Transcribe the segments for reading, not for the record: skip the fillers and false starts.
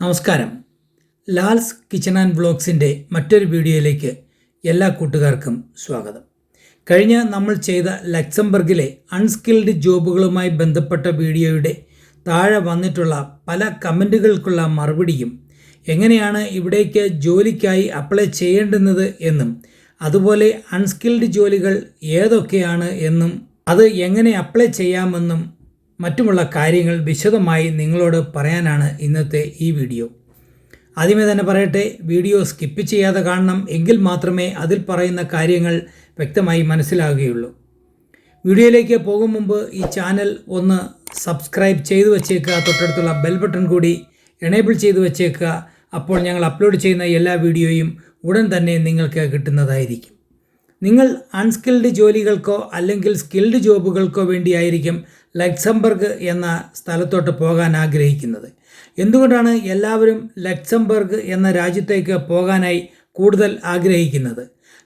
നമസ്കാരം. Lal's kitchen and വ്ളോഗ്സിൻ്റെ മറ്റൊരു വീഡിയോയിലേക്ക് എല്ലാ കൂട്ടുകാർക്കും സ്വാഗതം. കഴിഞ്ഞ നമ്മൾ ചെയ്ത ലക്സംബർഗിലെ അൺസ്കിൽഡ് ജോബുകളുമായി ബന്ധപ്പെട്ട വീഡിയോയുടെ താഴെ വന്നിട്ടുള്ള പല കമൻറ്റുകൾക്കുള്ള മറുപടിയും എങ്ങനെയാണ് ഇവിടേക്ക് ജോലിക്കായി അപ്ലൈ ചെയ്യേണ്ടുന്നത് എന്നും അതുപോലെ അൺസ്കിൽഡ് ജോലികൾ ഏതൊക്കെയാണ് എന്നും അത് എങ്ങനെ അപ്ലൈ ചെയ്യാമെന്നും മറ്റുമുള്ള കാര്യങ്ങൾ വിശദമായി നിങ്ങളോട് പറയാനാണ് ഇന്നത്തെ ഈ വീഡിയോ. ആദ്യമേ തന്നെ പറയട്ടെ, വീഡിയോ സ്കിപ്പ് ചെയ്യാതെ കാണണം, എങ്കിൽ മാത്രമേ അതിൽ പറയുന്ന കാര്യങ്ങൾ വ്യക്തമായി മനസ്സിലാകുകയുള്ളൂ. വീഡിയോയിലേക്ക് പോകും മുമ്പ് ഈ ചാനൽ ഒന്ന് സബ്സ്ക്രൈബ് ചെയ്തു വച്ചേക്കുക, തൊട്ടടുത്തുള്ള ബെൽ ബട്ടൺ കൂടി എനേബിൾ ചെയ്തു വച്ചേക്കുക. അപ്പോൾ ഞങ്ങൾ അപ്ലോഡ് ചെയ്യുന്ന എല്ലാ വീഡിയോയും ഉടൻ തന്നെ നിങ്ങൾക്ക് കിട്ടുന്നതായിരിക്കും. നിങ്ങൾ അൺസ്കിൽഡ് ജോലികൾക്കോ അല്ലെങ്കിൽ സ്കിൽഡ് ജോബുകൾക്കോ വേണ്ടിയായിരിക്കും ലക്സംബർഗ് എന്ന സ്ഥലത്തോട്ട് പോകാൻ ആഗ്രഹിക്കുന്നത്. എന്തുകൊണ്ടാണ് എല്ലാവരും ലക്സംബർഗ് എന്ന രാജ്യത്തേക്ക് പോകാനായി കൂടുതൽ ആഗ്രഹിക്കുന്നത്?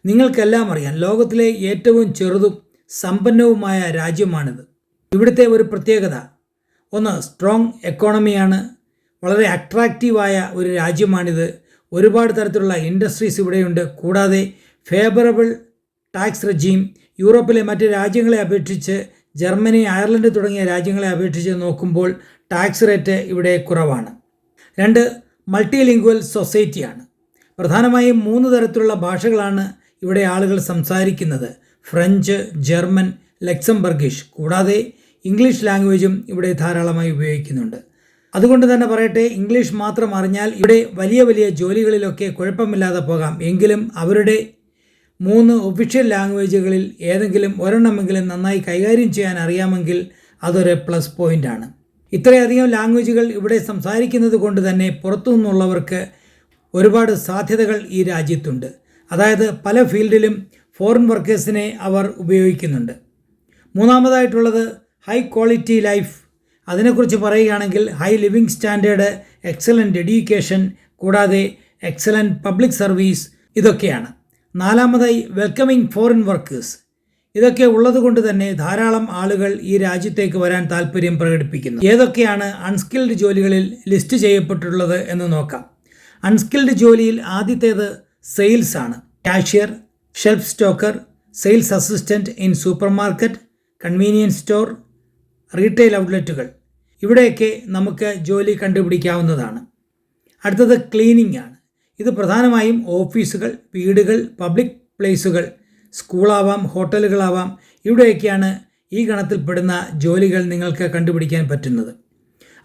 നിങ്ങൾക്കെല്ലാം അറിയാം, ലോകത്തിലെ ഏറ്റവും ചെറുതും സമ്പന്നവുമായ രാജ്യമാണിത്. ഇവിടുത്തെ ഒരു പ്രത്യേകത, ഒന്ന് സ്ട്രോങ് എക്കോണമിയാണ്. വളരെ അട്രാക്റ്റീവായ ഒരു രാജ്യമാണിത്. ഒരുപാട് തരത്തിലുള്ള ഇൻഡസ്ട്രീസ് ഇവിടെയുണ്ട്. കൂടാതെ ഫേവറബിൾ ടാക്സ് റെജീം. യൂറോപ്പിലെ മറ്റ് രാജ്യങ്ങളെ അപേക്ഷിച്ച്, ജർമ്മനി, അയർലൻഡ് തുടങ്ങിയ രാജ്യങ്ങളെ അപേക്ഷിച്ച് നോക്കുമ്പോൾ ടാക്സ് റേറ്റ് ഇവിടെ കുറവാണ്. 2, മൾട്ടിലിംഗ്വൽ സൊസൈറ്റിയാണ്. പ്രധാനമായും 3 തരത്തിലുള്ള ഭാഷകളാണ് ഇവിടെ ആളുകൾ സംസാരിക്കുന്നത്: ഫ്രഞ്ച്, ജർമ്മൻ, ലക്സംബർഗിഷ്. കൂടാതെ ഇംഗ്ലീഷ് ലാംഗ്വേജും ഇവിടെ ധാരാളമായി ഉപയോഗിക്കുന്നുണ്ട്. അതുകൊണ്ട് തന്നെ പറയട്ടെ, ഇംഗ്ലീഷ് മാത്രം അറിഞ്ഞാൽ ഇവിടെ വലിയ വലിയ ജോലികളിലൊക്കെ കുഴപ്പമില്ലാതെ പോകാം. എങ്കിലും അവരുടെ 3 ഒഫീഷ്യൽ ലാംഗ്വേജുകളിൽ ഏതെങ്കിലും ഒരെണ്ണമെങ്കിലും നന്നായി കൈകാര്യം ചെയ്യാൻ അറിയാമെങ്കിൽ അതൊരു പ്ലസ് പോയിൻ്റാണ്. ഇത്രയധികം ലാംഗ്വേജുകൾ ഇവിടെ സംസാരിക്കുന്നത് കൊണ്ട് തന്നെ പുറത്തു നിന്നുള്ളവർക്ക് ഒരുപാട് സാധ്യതകൾ ഈ രാജ്യത്തുണ്ട്. അതായത് പല ഫീൽഡിലും ഫോറിൻ വർക്കേഴ്സിനെ അവർ ഉപയോഗിക്കുന്നുണ്ട്. മൂന്നാമതായിട്ടുള്ളത് ഹൈ ക്വാളിറ്റി ലൈഫ്. അതിനെക്കുറിച്ച് പറയുകയാണെങ്കിൽ high living standard, excellent education, കൂടാതെ എക്സലൻ്റ് പബ്ലിക് സർവീസ്, ഇതൊക്കെയാണ്. നാലാമതായി വെൽക്കമിങ് ഫോറിൻ വർക്കേഴ്സ്. ഇതൊക്കെ ഉള്ളതുകൊണ്ട് തന്നെ ധാരാളം ആളുകൾ ഈ രാജ്യത്തേക്ക് വരാൻ താല്പര്യം പ്രകടിപ്പിക്കുന്നു. ഏതൊക്കെയാണ് അൺസ്കിൽഡ് ജോലികളിൽ ലിസ്റ്റ് ചെയ്യപ്പെട്ടിട്ടുള്ളത് എന്ന് നോക്കാം. അൺസ്കിൽഡ് ജോലിയിൽ ആദ്യത്തേത് സെയിൽസ് ആണ്. Cashier, shelf stocker, sales assistant in super market, convenience store, retail ഔട്ട്ലെറ്റുകൾ. ഇവിടെയൊക്കെ നമുക്ക് ജോലി കണ്ടുപിടിക്കാവുന്നതാണ്. അടുത്തത് ക്ലീനിങ് ആണ്. ഇത് പ്രധാനമായും ഓഫീസുകൾ, വീടുകൾ, പബ്ലിക് പ്ലേസുകൾ, സ്കൂളാവാം, ഹോട്ടലുകളാവാം. ഇവിടെയൊക്കെയാണ് ഈ ഗണത്തിൽപ്പെടുന്ന ജോലികൾ നിങ്ങൾക്ക് കണ്ടുപിടിക്കാൻ പറ്റുന്നത്.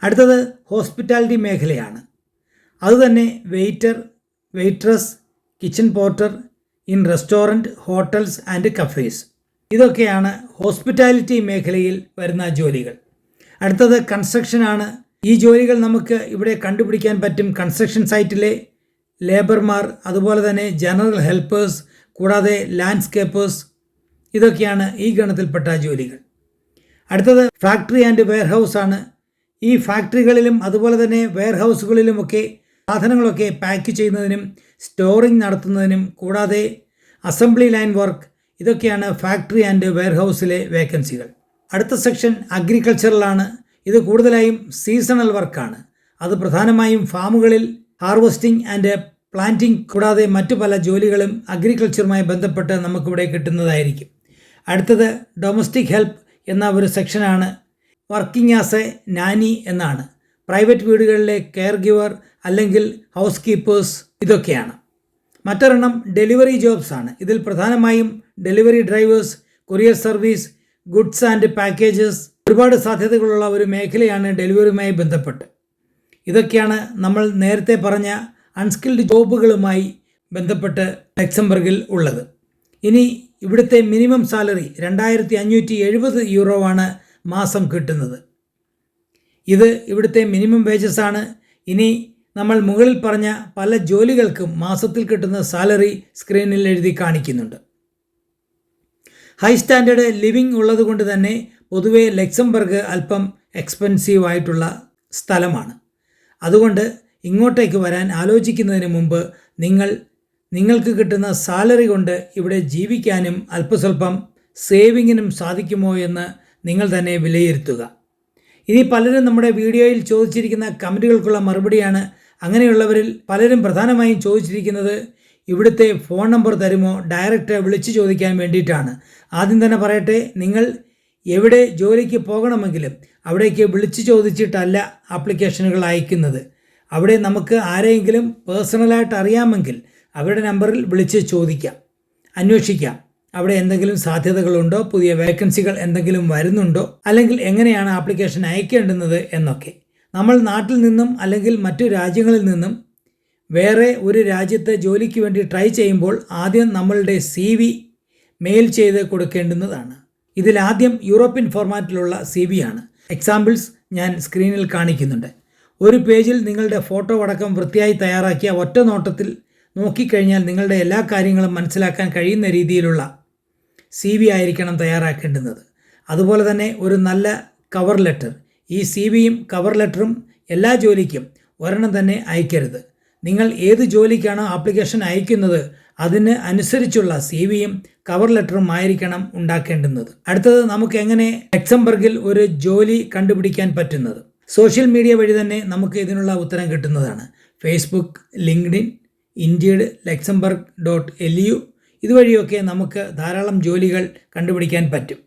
അടുത്തത് ഹോസ്പിറ്റാലിറ്റി മേഖലയാണ്. അതുതന്നെ waiter, വെയ്ട്രസ്, kitchen Porter in restaurant, hotels and cafes. ഇതൊക്കെയാണ് ഹോസ്പിറ്റാലിറ്റി മേഖലയിൽ വരുന്ന ജോലികൾ. അടുത്തത് കൺസ്ട്രക്ഷനാണ്. ഈ ജോലികൾ നമുക്ക് ഇവിടെ കണ്ടുപിടിക്കാൻ പറ്റും. കൺസ്ട്രക്ഷൻ സൈറ്റിലെ ലേബർമാർ, അതുപോലെ തന്നെ ജനറൽ ഹെൽപ്പേഴ്സ്, കൂടാതെ ലാൻഡ്സ്കേപ്പേഴ്സ്. ഇതൊക്കെയാണ് ഈ ഗണത്തിൽപ്പെട്ട ജോലികൾ. അടുത്തത് ഫാക്ടറി ആൻഡ് വെയർഹൗസ് ആണ്. ഈ ഫാക്ടറികളിലും അതുപോലെ തന്നെ വെയർഹൗസുകളിലുമൊക്കെ സാധനങ്ങളൊക്കെ പാക്ക് ചെയ്യുന്നതിനും സ്റ്റോറിംഗ് നടത്തുന്നതിനും, കൂടാതെ അസംബ്ലി ലൈൻ വർക്ക്, ഇതൊക്കെയാണ് ഫാക്ടറി ആൻഡ് വെയർഹൗസിലെ വേക്കൻസികൾ. അടുത്ത സെക്ഷൻ അഗ്രികൾച്ചറലാണ്. ഇത് കൂടുതലായും സീസണൽ വർക്കാണ്. അത് പ്രധാനമായും ഫാമുകളിൽ ഹാർവസ്റ്റിംഗ് ആൻഡ് പ്ലാന്റിംഗ്, കൂടാതെ മറ്റു പല ജോലികളും അഗ്രികൾച്ചറുമായി ബന്ധപ്പെട്ട് നമുക്കിവിടെ കിട്ടുന്നതായിരിക്കും. അടുത്തത് ഡൊമസ്റ്റിക് ഹെൽപ്പ് എന്ന ഒരു സെക്ഷനാണ്. വർക്കിംഗ് ആസ് എ നാനി എന്നാണ്. പ്രൈവറ്റ് വീടുകളിലെ കെയർ ഗിവർ അല്ലെങ്കിൽ ഹൗസ് കീപ്പേഴ്സ്, ഇതൊക്കെയാണ്. മറ്റൊരെണ്ണം ഡെലിവറി ജോബ്സ് ആണ്. ഇതിൽ പ്രധാനമായും delivery drivers, courier service, goods and packages. ഒരുപാട് സാധ്യതകളുള്ള ഒരു മേഖലയാണ് ഡെലിവറിയുമായി ബന്ധപ്പെട്ട്. ഇതൊക്കെയാണ് നമ്മൾ നേരത്തെ പറഞ്ഞ അൺസ്കിൽഡ് ജോബുകളുമായി ബന്ധപ്പെട്ട് ലക്സംബർഗിൽ ഉള്ളത്. ഇനി ഇവിടുത്തെ മിനിമം സാലറി 2570 യൂറോ ആണ് മാസം കിട്ടുന്നത്. ഇത് ഇവിടുത്തെ മിനിമം വേജസ് ആണ്. ഇനി നമ്മൾ മുകളിൽ പറഞ്ഞ പല ജോലികൾക്കും മാസത്തിൽ കിട്ടുന്ന സാലറി സ്ക്രീനിൽ എഴുതി കാണിക്കുന്നുണ്ട്. ഹൈ സ്റ്റാൻഡേർഡ് ലിവിങ് ഉള്ളത് കൊണ്ട് തന്നെ പൊതുവെ ലക്സംബർഗ് അല്പം എക്സ്പെൻസീവ് ആയിട്ടുള്ള സ്ഥലമാണ്. അതുകൊണ്ട് ഇങ്ങോട്ടേക്ക് വരാൻ ആലോചിക്കുന്നതിന് മുമ്പ് നിങ്ങൾക്ക് കിട്ടുന്ന സാലറി കൊണ്ട് ഇവിടെ ജീവിക്കാനും അല്പസ്വല്പം സേവിങ്ങിനും സാധിക്കുമോ എന്ന് നിങ്ങൾ തന്നെ വിലയിരുത്തുക. ഇനി പലരും നമ്മുടെ വീഡിയോയിൽ ചോദിച്ചിരിക്കുന്ന കമൻറ്റുകൾക്കുള്ള മറുപടിയാണ്. അങ്ങനെയുള്ളവരിൽ പലരും പ്രധാനമായും ചോദിച്ചിരിക്കുന്നത് ഇവിടുത്തെ ഫോൺ നമ്പർ തരുമോ, ഡയറക്റ്റ് വിളിച്ചു ചോദിക്കാൻ വേണ്ടിയിട്ടാണ്. ആദ്യം തന്നെ പറയട്ടെ, നിങ്ങൾ എവിടെ ജോലിക്ക് പോകണമെങ്കിലും അവിടേക്ക് വിളിച്ചു ചോദിച്ചിട്ടല്ല ആപ്ലിക്കേഷനുകൾ അയക്കുന്നത്. അവിടെ നമുക്ക് ആരെയെങ്കിലും പേഴ്സണലായിട്ട് അറിയാമെങ്കിൽ അവരുടെ നമ്പറിൽ വിളിച്ച് ചോദിക്കാം, അന്വേഷിക്കാം അവിടെ എന്തെങ്കിലും സാധ്യതകളുണ്ടോ, പുതിയ വേക്കൻസികൾ എന്തെങ്കിലും വരുന്നുണ്ടോ, അല്ലെങ്കിൽ എങ്ങനെയാണ് ആപ്ലിക്കേഷൻ അയക്കേണ്ടുന്നത് എന്നൊക്കെ. നമ്മൾ നാട്ടിൽ നിന്നും അല്ലെങ്കിൽ മറ്റു രാജ്യങ്ങളിൽ നിന്നും വേറെ ഒരു രാജ്യത്ത് ജോലിക്ക് വേണ്ടി ട്രൈ ചെയ്യുമ്പോൾ ആദ്യം നമ്മളുടെ CV മെയിൽ ചെയ്ത് കൊടുക്കേണ്ടുന്നതാണ്. ഇതിലാദ്യം യൂറോപ്യൻ ഫോർമാറ്റിലുള്ള CV ആണ്. എക്സാമ്പിൾസ് ഞാൻ സ്ക്രീനിൽ കാണിക്കുന്നുണ്ട്. ഒരു പേജിൽ നിങ്ങളുടെ ഫോട്ടോ അടക്കം വൃത്തിയായി തയ്യാറാക്കിയ ഒറ്റ നോട്ടത്തിൽ നോക്കിക്കഴിഞ്ഞാൽ നിങ്ങളുടെ എല്ലാ കാര്യങ്ങളും മനസ്സിലാക്കാൻ കഴിയുന്ന രീതിയിലുള്ള CV ആയിരിക്കണം തയ്യാറാക്കേണ്ടുന്നത്. അതുപോലെ തന്നെ ഒരു നല്ല കവർ ലെറ്റർ. ഈ CVയും കവർ ലെറ്ററും എല്ലാ ജോലിക്കും ഒരെണ്ണം തന്നെ അയക്കരുത്. നിങ്ങൾ ഏത് ജോലിക്കാണോ ആപ്ലിക്കേഷൻ അയക്കുന്നത് അതിന് അനുസരിച്ചുള്ള CVയും കവർ ലെറ്ററും ആയിരിക്കണം ഉണ്ടാക്കേണ്ടുന്നത്. അടുത്തത്, നമുക്ക് എങ്ങനെ ലക്സംബർഗിൽ ഒരു ജോലി കണ്ടുപിടിക്കാൻ പറ്റുന്നത്? സോഷ്യൽ മീഡിയ വഴി തന്നെ നമുക്ക് ഇതിനുള്ള ഉത്തരം കിട്ടുന്നതാണ്. ഫേസ്ബുക്ക്, ലിങ്ക്ഡിൻ, ഇൻഡീഡ്, luxembourg.lu ഇതുവഴിയൊക്കെ നമുക്ക് ധാരാളം ജോലികൾ കണ്ടുപിടിക്കാൻ പറ്റും.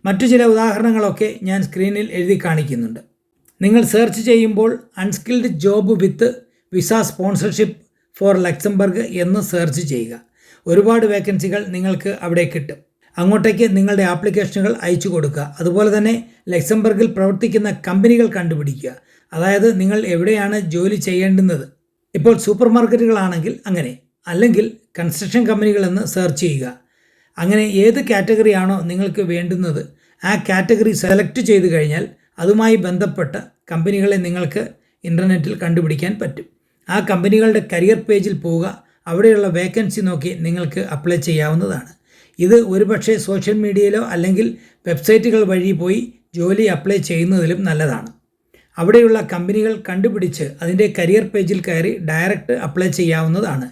മറ്റു ചില ഉദാഹരണങ്ങളൊക്കെ ഞാൻ സ്ക്രീനിൽ എഴുതി കാണിക്കുന്നുണ്ട്. നിങ്ങൾ സെർച്ച് ചെയ്യുമ്പോൾ unskilled job with visa sponsorship for Luxembourg എന്ന് സെർച്ച് ചെയ്യുക. ഒരുപാട് വേക്കൻസികൾ നിങ്ങൾക്ക് അവിടെ കിട്ടും. അങ്ങോട്ടേക്ക് നിങ്ങളുടെ ആപ്ലിക്കേഷനുകൾ അയച്ചു കൊടുക്കുക. അതുപോലെ തന്നെ ലക്സംബർഗിൽ പ്രവർത്തിക്കുന്ന കമ്പനികൾ കണ്ടുപിടിക്കുക. അതായത് നിങ്ങൾ എവിടെയാണ് ജോലി ചെയ്യേണ്ടുന്നത്. ഇപ്പോൾ സൂപ്പർ മാർക്കറ്റുകളാണെങ്കിൽ അങ്ങനെ, അല്ലെങ്കിൽ കൺസ്ട്രക്ഷൻ കമ്പനികളെന്ന് സെർച്ച് ചെയ്യുക. അങ്ങനെ ഏത് കാറ്റഗറിയാണോ നിങ്ങൾക്ക് വേണ്ടുന്നത് ആ കാറ്റഗറി സെലക്ട് ചെയ്ത് കഴിഞ്ഞാൽ അതുമായി ബന്ധപ്പെട്ട കമ്പനികളെ നിങ്ങൾക്ക് ഇൻ്റർനെറ്റിൽ കണ്ടുപിടിക്കാൻ പറ്റും. ആ കമ്പനികളുടെ കരിയർ പേജിൽ പോവുക. അവിടെയുള്ള വേക്കൻസി നോക്കി നിങ്ങൾക്ക് അപ്ലൈ ചെയ്യാവുന്നതാണ്. ഇത് ഒരുപക്ഷെ സോഷ്യൽ മീഡിയയിലോ അല്ലെങ്കിൽ വെബ്സൈറ്റുകൾ വഴി പോയി ജോലി അപ്ലൈ ചെയ്യുന്നതിലും നല്ലതാണ്. അവിടെയുള്ള കമ്പനികൾ കണ്ടുപിടിച്ച് അതിൻ്റെ കരിയർ പേജിൽ കയറി ഡയറക്റ്റ് അപ്ലൈ ചെയ്യാവുന്നതാണ്.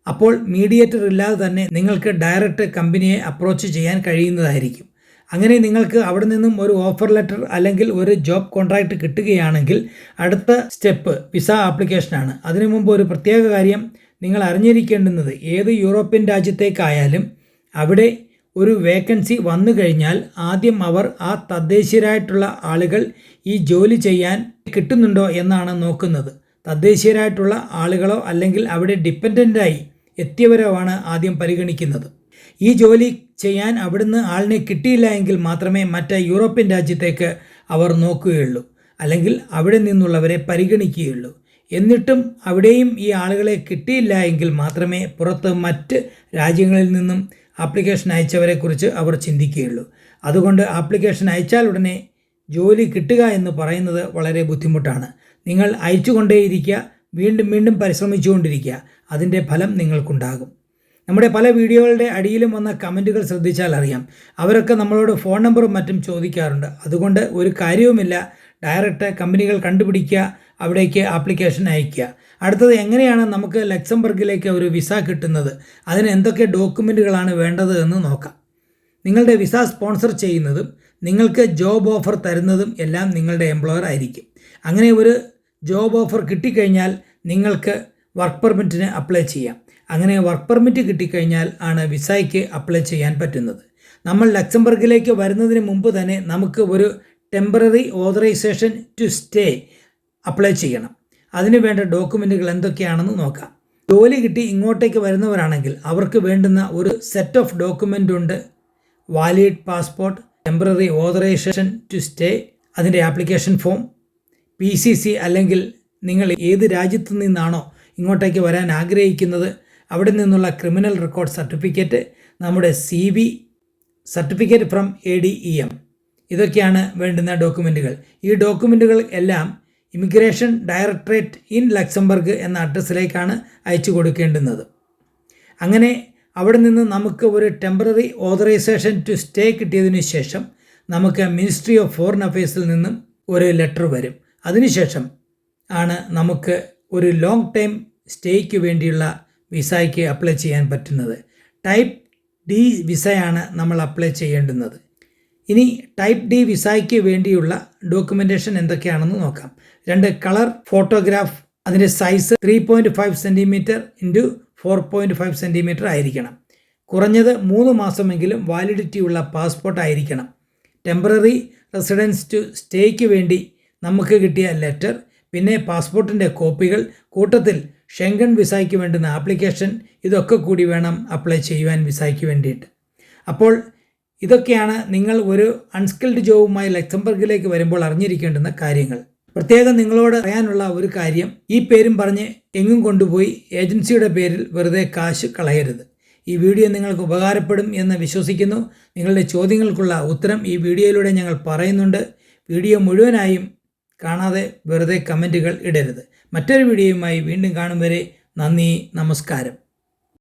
അപ്പോൾ മീഡിയേറ്റർ ഇല്ലാതെ തന്നെ നിങ്ങൾക്ക് ഡയറക്റ്റ് കമ്പനിയെ അപ്രോച്ച് ചെയ്യാൻ കഴിയുന്നതായിരിക്കും. അങ്ങനെ നിങ്ങൾക്ക് അവിടെ നിന്നും ഒരു ഓഫർ ലെറ്റർ അല്ലെങ്കിൽ ഒരു ജോബ് കോൺട്രാക്റ്റ് കിട്ടുകയാണെങ്കിൽ അടുത്ത സ്റ്റെപ്പ് വിസ ആപ്ലിക്കേഷനാണ്. അതിനു മുമ്പ് ഒരു പ്രത്യേക കാര്യം നിങ്ങൾ അറിഞ്ഞിരിക്കേണ്ടുന്നത്, ഏത് യൂറോപ്യൻ രാജ്യത്തേക്കായാലും അവിടെ ഒരു വേക്കൻസി വന്നു കഴിഞ്ഞാൽ ആദ്യം അവർ ആ തദ്ദേശീയരായിട്ടുള്ള ആളുകൾ ഈ ജോലി ചെയ്യാൻ കിട്ടുന്നുണ്ടോ എന്നാണ് നോക്കുന്നത്. തദ്ദേശീയരായിട്ടുള്ള ആളുകളോ അല്ലെങ്കിൽ അവിടെ ഡിപ്പെൻഡൻ്റായി എത്തിയവരോ ആണ് ആദ്യം പരിഗണിക്കുന്നത്. ഈ ജോലി ചെയ്യാൻ അവിടുന്ന് ആളിനെ കിട്ടിയില്ല എങ്കിൽ മാത്രമേ മറ്റ് യൂറോപ്യൻ രാജ്യത്തേക്ക് അവർ നോക്കുകയുള്ളൂ, അല്ലെങ്കിൽ അവിടെ നിന്നുള്ളവരെ പരിഗണിക്കുകയുള്ളൂ. എന്നിട്ടും അവിടെയും ഈ ആളുകളെ കിട്ടിയില്ല എങ്കിൽ മാത്രമേ പുറത്ത് മറ്റ് രാജ്യങ്ങളിൽ നിന്നും ആപ്ലിക്കേഷൻ അയച്ചവരെക്കുറിച്ച് അവർ ചിന്തിക്കുകയുള്ളൂ. അതുകൊണ്ട് ആപ്ലിക്കേഷൻ അയച്ചാൽ ഉടനെ ജോലി കിട്ടുക എന്ന് പറയുന്നത് വളരെ ബുദ്ധിമുട്ടാണ്. നിങ്ങൾ അയച്ചുകൊണ്ടേയിരിക്കുക, വീണ്ടും വീണ്ടും പരിശ്രമിച്ചുകൊണ്ടിരിക്കുക. അതിൻ്റെ ഫലം നിങ്ങൾക്കുണ്ടാകും. നമ്മുടെ പല വീഡിയോകളുടെ അടിയിലും വന്ന കമൻറ്റുകൾ ശ്രദ്ധിച്ചാൽ അറിയാം. അവരൊക്കെ നമ്മളോട് ഫോൺ നമ്പറും മറ്റും ചോദിക്കാറുണ്ട്. അതുകൊണ്ട് ഒരു കാര്യവുമില്ല, ഡയറക്റ്റ് കമ്പനികൾ കണ്ടുപിടിക്കുക, അവിടേക്ക് ആപ്ലിക്കേഷൻ അയയ്ക്കുക. അടുത്തത്, എങ്ങനെയാണ് നമുക്ക് ലക്സംബർഗിലേക്ക് ഒരു വിസ കിട്ടുന്നത്, അതിന് എന്തൊക്കെ ഡോക്യുമെൻറ്റുകളാണ് വേണ്ടത് എന്ന് നോക്കാം. നിങ്ങളുടെ വിസ സ്പോൺസർ ചെയ്യുന്നതും നിങ്ങൾക്ക് ജോബ് ഓഫർ തരുന്നതും എല്ലാം നിങ്ങളുടെ എംപ്ലോയർ ആയിരിക്കും. അങ്ങനെ ഒരു ജോബ് ഓഫർ കിട്ടിക്കഴിഞ്ഞാൽ നിങ്ങൾക്ക് വർക്ക് പെർമിറ്റിന് അപ്ലൈ ചെയ്യാം. അങ്ങനെ വർക്ക് പെർമിറ്റ് കിട്ടിക്കഴിഞ്ഞാൽ ആണ് വിസയ്ക്ക് അപ്ലൈ ചെയ്യാൻ പറ്റുന്നത്. നമ്മൾ ലക്സംബർഗിലേക്ക് വരുന്നതിന് മുമ്പ് തന്നെ നമുക്ക് ഒരു temporary authorisation to stay apply ചെയ്യണം. അതിന് വേണ്ട ഡോക്യുമെൻറ്റുകൾ എന്തൊക്കെയാണെന്ന് നോക്കാം. ജോലി കിട്ടി ഇങ്ങോട്ടേക്ക് വരുന്നവരാണെങ്കിൽ അവർക്ക് വേണ്ടുന്ന ഒരു സെറ്റ് ഓഫ് ഡോക്യുമെൻ്റ് ഉണ്ട്. Valid passport, temporary authorisation to stay, അതിൻ്റെ ആപ്ലിക്കേഷൻ ഫോം, PCC അല്ലെങ്കിൽ നിങ്ങൾ ഏത് രാജ്യത്തു നിന്നാണോ ഇങ്ങോട്ടേക്ക് വരാൻ ആഗ്രഹിക്കുന്നത് അവിടെ നിന്നുള്ള ക്രിമിനൽ റെക്കോർഡ് സർട്ടിഫിക്കറ്റ്, നമ്മുടെ CV, സർട്ടിഫിക്കറ്റ് ഫ്രം ADEM, ഇതൊക്കെയാണ് വേണ്ടുന്ന ഡോക്യുമെൻറ്റുകൾ. ഈ ഡോക്യുമെൻറ്റുകൾ എല്ലാം ഇമിഗ്രേഷൻ ഡയറക്ടറേറ്റ് ഇൻ ലക്സംബർഗ് എന്ന അഡ്രസ്സിലേക്കാണ് അയച്ചു കൊടുക്കേണ്ടുന്നത്. അങ്ങനെ അവിടെ നിന്ന് നമുക്ക് ഒരു ടെമ്പററി ഓതറൈസേഷൻ ടു സ്റ്റേ കിട്ടിയതിന് ശേഷം നമുക്ക് മിനിസ്ട്രി ഓഫ് ഫോറിൻ അഫയേഴ്സിൽ നിന്നും ഒരു ലെറ്റർ വരും. അതിനുശേഷം ആണ് നമുക്ക് ഒരു ലോങ് ടൈം സ്റ്റേയ്ക്ക് വേണ്ടിയുള്ള വിസയ്ക്ക് അപ്ലൈ ചെയ്യാൻ പറ്റുന്നത്. ടൈപ്പ് D വിസയാണ് നമ്മൾ അപ്ലൈ ചെയ്യേണ്ടുന്നത്. ഇനി ടൈപ്പ് D വിസയ്ക്ക് വേണ്ടിയുള്ള ഡോക്യുമെൻറ്റേഷൻ എന്തൊക്കെയാണെന്ന് നോക്കാം. 2 കളർ ഫോട്ടോഗ്രാഫ് അതിൻ്റെ സൈസ് 3.5 സെൻറ്റിമീറ്റർ ഇൻറ്റു 4.5 സെൻറ്റിമീറ്റർ ആയിരിക്കണം. കുറഞ്ഞത് 3 മാസമെങ്കിലും വാലിഡിറ്റി ഉള്ള പാസ്പോർട്ട് ആയിരിക്കണം. ടെമ്പററി റെസിഡൻസ് ടു സ്റ്റേക്ക് വേണ്ടി നമുക്ക് കിട്ടിയ ലെറ്റർ, പിന്നെ പാസ്പോർട്ടിൻ്റെ കോപ്പികൾ, കൂട്ടത്തിൽ ഷെങ്കൻ വിസയ്ക്ക് വേണ്ടുന്ന ആപ്ലിക്കേഷൻ, ഇതൊക്കെ കൂടി വേണം അപ്ലൈ ചെയ്യുവാൻ വിസയ്ക്ക് വേണ്ടിയിട്ട്. അപ്പോൾ ഇതൊക്കെയാണ് നിങ്ങൾ ഒരു അൺസ്കിൽഡ് ജോബുമായി ലക്സംബർഗിലേക്ക് വരുമ്പോൾ അറിഞ്ഞിരിക്കേണ്ടുന്ന കാര്യങ്ങൾ. പ്രത്യേകം നിങ്ങളോട് പറയാനുള്ള ഒരു കാര്യം, ഈ പേരും പറഞ്ഞ് എങ്ങും കൊണ്ടുപോയി ഏജൻസിയുടെ പേരിൽ വെറുതെ കാശ് കളയരുത്. ഈ വീഡിയോ നിങ്ങൾക്ക് ഉപകാരപ്പെടും എന്ന് വിശ്വസിക്കുന്നു. നിങ്ങളുടെ ചോദ്യങ്ങൾക്കുള്ള ഉത്തരം ഈ വീഡിയോയിലൂടെ ഞങ്ങൾ പറയുന്നുണ്ട്. വീഡിയോ മുഴുവനായും കാണാതെ വെറുതെ കമൻറ്റുകൾ ഇടരുത്. മറ്റൊരു വീഡിയോയുമായി വീണ്ടും കാണും വരെ നന്ദി, നമസ്കാരം.